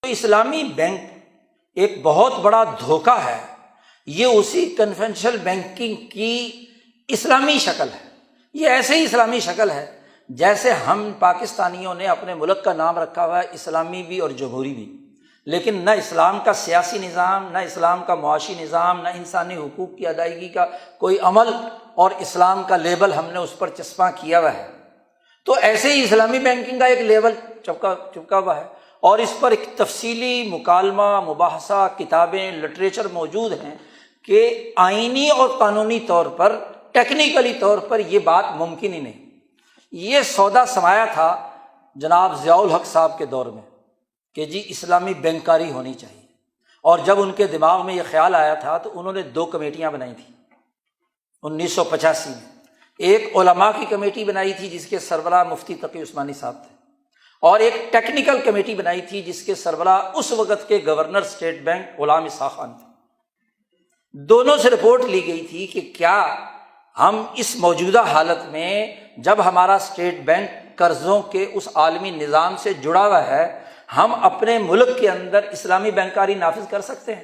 اسلامی بینک ایک بہت بڑا دھوکہ ہے، یہ اسی کنونشنل بینکنگ کی اسلامی شکل ہے۔ یہ ایسے ہی اسلامی شکل ہے جیسے ہم پاکستانیوں نے اپنے ملک کا نام رکھا ہوا ہے اسلامی بھی اور جمہوری بھی، لیکن نہ اسلام کا سیاسی نظام، نہ اسلام کا معاشی نظام، نہ انسانی حقوق کی ادائیگی کا کوئی عمل، اور اسلام کا لیبل ہم نے اس پر چسپاں کیا ہوا ہے۔ تو ایسے ہی اسلامی بینکنگ کا ایک لیبل چپکا ہوا ہے، اور اس پر ایک تفصیلی مکالمہ، مباحثہ، کتابیں، لٹریچر موجود ہیں کہ آئینی اور قانونی طور پر، ٹیکنیکلی طور پر یہ بات ممکن ہی نہیں۔ یہ سودا سمایا تھا جناب ضیاء الحق صاحب کے دور میں کہ جی اسلامی بینکاری ہونی چاہیے، اور جب ان کے دماغ میں یہ خیال آیا تھا تو انہوں نے 2 کمیٹیاں بنائی تھیں 1985 میں۔ ایک علماء کی کمیٹی بنائی تھی جس کے سربراہ مفتی تقی عثمانی صاحب تھے، اور ایک ٹیکنیکل کمیٹی بنائی تھی جس کے سربراہ اس وقت کے governor state bank Ghulam Ishaq Khan تھے۔ دونوں سے رپورٹ لی گئی تھی کہ کیا ہم اس موجودہ حالت میں، جب ہمارا اسٹیٹ بینک قرضوں کے اس عالمی نظام سے جڑا ہوا ہے، ہم اپنے ملک کے اندر اسلامی بینکاری نافذ کر سکتے ہیں؟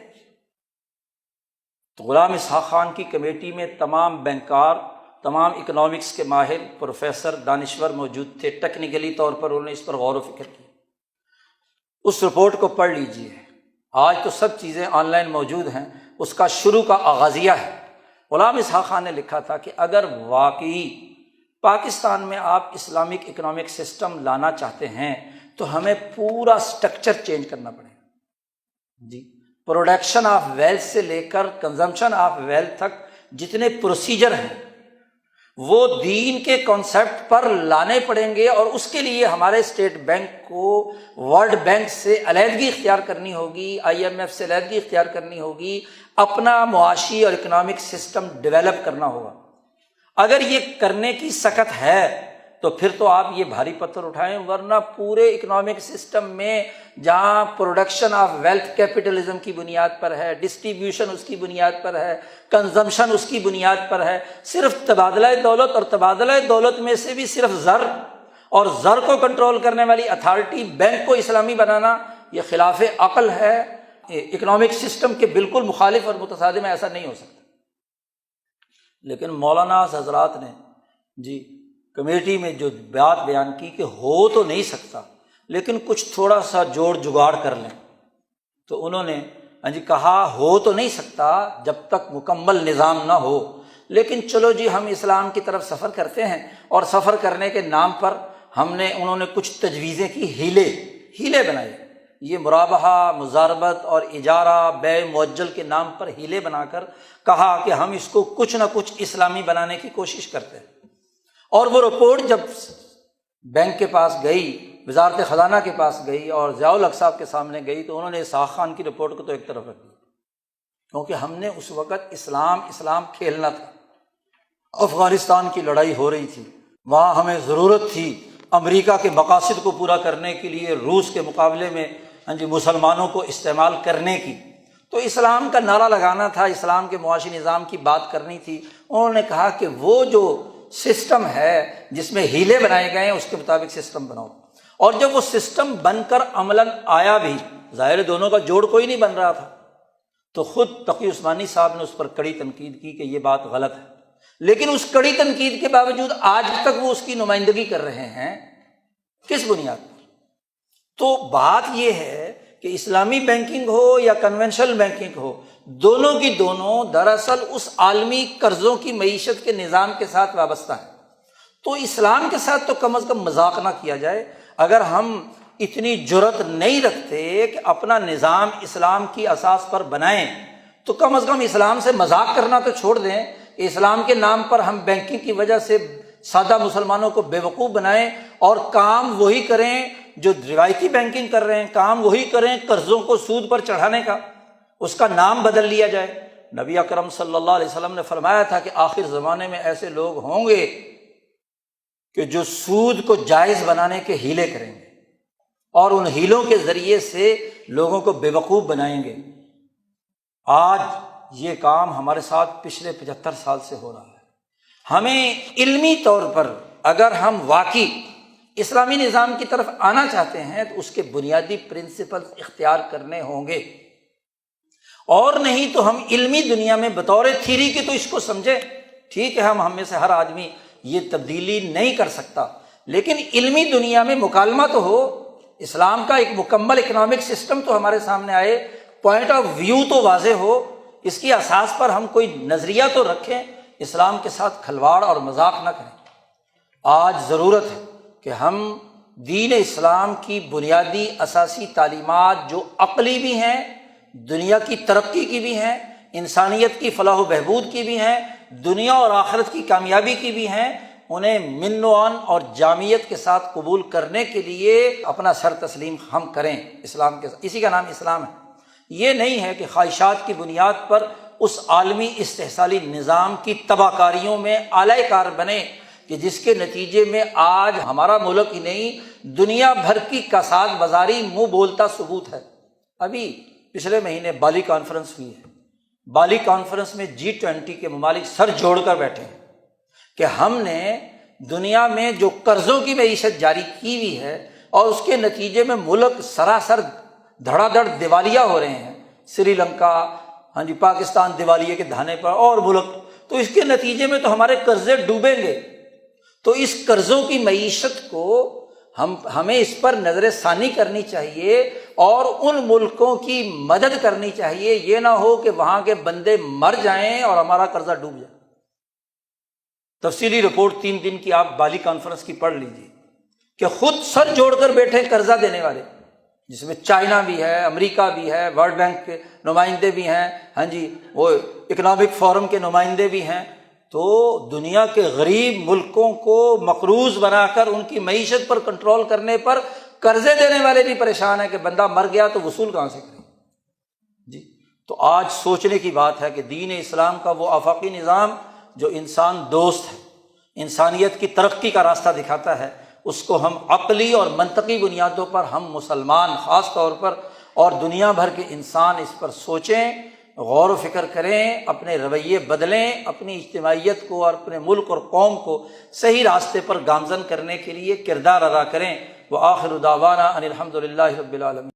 تو غلام اسحاق خان کی کمیٹی میں تمام بینکار، تمام اکنامکس کے ماہر، پروفیسر، دانشور موجود تھے۔ ٹیکنیکلی طور پر انہوں نے اس پر غور و فکر کی۔ اس رپورٹ کو پڑھ لیجئے، آج تو سب چیزیں آن لائن موجود ہیں، اس کا شروع کا آغازیہ ہے۔ غلام اسحاق خان نے لکھا تھا کہ اگر واقعی پاکستان میں آپ اسلامک اکنامک سسٹم لانا چاہتے ہیں تو ہمیں پورا سٹرکچر چینج کرنا پڑے گا جی۔ پروڈکشن آف ویلتھ سے لے کر کنزمپشن آف ویلتھ تک جتنے پروسیجر ہیں وہ دین کے کانسیپٹ پر لانے پڑیں گے، اور اس کے لیے ہمارے اسٹیٹ بینک کو ورلڈ بینک سے علیحدگی اختیار کرنی ہوگی، IMF سے علیحدگی اختیار کرنی ہوگی، اپنا معاشی اور اکنامک سسٹم ڈیولپ کرنا ہوگا۔ اگر یہ کرنے کی سکت ہے تو پھر تو آپ یہ بھاری پتھر اٹھائیں، ورنہ پورے اکنامک سسٹم میں جہاں پروڈکشن آف ویلتھ کیپٹلزم کی بنیاد پر ہے، ڈسٹریبیوشن اس کی بنیاد پر ہے، کنزمپشن اس کی بنیاد پر ہے، صرف تبادلہ دولت، اور تبادلہ دولت میں سے بھی صرف زر، اور زر کو کنٹرول کرنے والی اتھارٹی بینک کو اسلامی بنانا، یہ خلاف عقل ہے، اکنامک سسٹم کے بالکل مخالف اور متصادم ہے، ایسا نہیں ہو سکتا۔ لیکن مولانا حضرات نے جی کمیٹی میں جو بات بیان کی کہ ہو تو نہیں سکتا لیکن کچھ تھوڑا سا جوڑ جگاڑ کر لیں، تو انہوں نے کہا ہو تو نہیں سکتا جب تک مکمل نظام نہ ہو، لیکن چلو جی ہم اسلام کی طرف سفر کرتے ہیں، اور سفر کرنے کے نام پر انہوں نے کچھ تجویزیں کی، ہیلے بنائے۔ یہ مرابحہ، مزاربت اور اجارہ، بیع معجل کے نام پر ہیلے بنا کر کہا کہ ہم اس کو کچھ نہ کچھ اسلامی بنانے کی کوشش کرتے ہیں۔ اور وہ رپورٹ جب بینک کے پاس گئی، وزارت خزانہ کے پاس گئی اور ضیاء الحق صاحب کے سامنے گئی، تو انہوں نے اسحاق خان کی رپورٹ کو تو ایک طرف رکھ دیا، کیونکہ ہم نے اس وقت اسلام کھیلنا تھا۔ افغانستان کی لڑائی ہو رہی تھی، وہاں ہمیں ضرورت تھی امریکہ کے مقاصد کو پورا کرنے کے لیے روس کے مقابلے میں مسلمانوں کو استعمال کرنے کی، تو اسلام کا نعرہ لگانا تھا، اسلام کے معاشی نظام کی بات کرنی تھی۔ انہوں نے کہا کہ وہ جو سسٹم ہے جس میں ہیلے بنائے گئے ہیں اس کے مطابق سسٹم بناؤ، اور جب وہ سسٹم بن کر عملاً آیا بھی، ظاہر دونوں کا جوڑ کوئی نہیں بن رہا تھا، تو خود تقی عثمانی صاحب نے اس پر کڑی تنقید کی کہ یہ بات غلط ہے، لیکن اس کڑی تنقید کے باوجود آج تک وہ اس کی نمائندگی کر رہے ہیں، کس بنیاد پر؟ تو بات یہ ہے کہ اسلامی بینکنگ ہو یا کنونشنل بینکنگ ہو، دونوں کی دونوں دراصل اس عالمی قرضوں کی معیشت کے نظام کے ساتھ وابستہ ہیں۔ تو اسلام کے ساتھ تو کم از کم مذاق نہ کیا جائے۔ اگر ہم اتنی جرأت نہیں رکھتے کہ اپنا نظام اسلام کی اساس پر بنائیں، تو کم از کم اسلام سے مذاق کرنا تو چھوڑ دیں۔ اسلام کے نام پر ہم بینکنگ کی وجہ سے سادہ مسلمانوں کو بے وقوف بنائیں، اور کام وہی کریں جو روایتی بینکنگ کر رہے ہیں، کام وہی کریں قرضوں کو سود پر چڑھانے کا، اس کا نام بدل لیا جائے۔ نبی اکرم صلی اللہ علیہ وسلم نے فرمایا تھا کہ آخر زمانے میں ایسے لوگ ہوں گے کہ جو سود کو جائز بنانے کے ہیلے کریں گے، اور ان ہیلوں کے ذریعے سے لوگوں کو بے وقوف بنائیں گے۔ آج یہ کام ہمارے ساتھ پچھلے 75 سال سے ہو رہا ہے۔ ہمیں علمی طور پر اگر ہم واقعی اسلامی نظام کی طرف آنا چاہتے ہیں تو اس کے بنیادی پرنسپل اختیار کرنے ہوں گے، اور نہیں تو ہم علمی دنیا میں بطور تھیری کے تو اس کو سمجھیں، ٹھیک ہے ہم میں سے ہر آدمی یہ تبدیلی نہیں کر سکتا، لیکن علمی دنیا میں مکالمہ تو ہو، اسلام کا ایک مکمل اکنامک سسٹم تو ہمارے سامنے آئے، پوائنٹ آف ویو تو واضح ہو، اس کی اساس پر ہم کوئی نظریہ تو رکھیں، اسلام کے ساتھ کھلواڑ اور مذاق نہ کریں۔ آج ضرورت ہے کہ ہم دین اسلام کی بنیادی اساسی تعلیمات جو عقلی بھی ہیں، دنیا کی ترقی کی بھی ہیں، انسانیت کی فلاح و بہبود کی بھی ہیں، دنیا اور آخرت کی کامیابی کی بھی ہیں، انہیں من و عن اور جامعیت کے ساتھ قبول کرنے کے لیے اپنا سر تسلیم ہم کریں اسلام کے ساتھ۔ اسی کا نام اسلام ہے۔ یہ نہیں ہے کہ خواہشات کی بنیاد پر اس عالمی استحصالی نظام کی تباہ کاریوں میں اعلی کار بنے کہ جس کے نتیجے میں آج ہمارا ملک ہی نہیں دنیا بھر کی کساد بازاری منہ بولتا ثبوت ہے۔ ابھی پچھلے مہینے بالی کانفرنس ہوئی ہے، بالی کانفرنس میں G20 کے ممالک سر جوڑ کر بیٹھے ہیں کہ ہم نے دنیا میں جو قرضوں کی معیشت جاری کی ہوئی ہے اور اس کے نتیجے میں ملک سراسر دھڑا دھڑ دیوالیہ ہو رہے ہیں، سری لنکا، پاکستان دیوالیے کے دہانے پر اور ملک، تو اس کے نتیجے میں تو ہمارے قرضے ڈوبیں گے، تو اس قرضوں کی معیشت کو ہمیں اس پر نظر ثانی کرنی چاہیے اور ان ملکوں کی مدد کرنی چاہیے، یہ نہ ہو کہ وہاں کے بندے مر جائیں اور ہمارا قرضہ ڈوب جائے۔ تفصیلی رپورٹ 3 دن کی آپ بالی کانفرنس کی پڑھ لیجیے کہ خود سر جوڑ کر بیٹھے قرضہ دینے والے، جس میں چائنا بھی ہے، امریکہ بھی ہے، ورلڈ بینک کے نمائندے بھی ہیں، وہ اکنامک فورم کے نمائندے بھی ہیں، تو دنیا کے غریب ملکوں کو مقروض بنا کر ان کی معیشت پر کنٹرول کرنے پر قرضے دینے والے بھی پریشان ہیں کہ بندہ مر گیا تو وصول کہاں سے کریں۔ تو آج سوچنے کی بات ہے کہ دین اسلام کا وہ آفاقی نظام جو انسان دوست ہے، انسانیت کی ترقی کا راستہ دکھاتا ہے، اس کو ہم عقلی اور منطقی بنیادوں پر ہم مسلمان خاص طور پر اور دنیا بھر کے انسان اس پر سوچیں، غور و فکر کریں، اپنے رویے بدلیں، اپنی اجتماعیت کو اور اپنے ملک اور قوم کو صحیح راستے پر گامزن کرنے کے لیے کردار ادا کریں۔ وآخر دعوانا ان الحمد للہ رب العالمین۔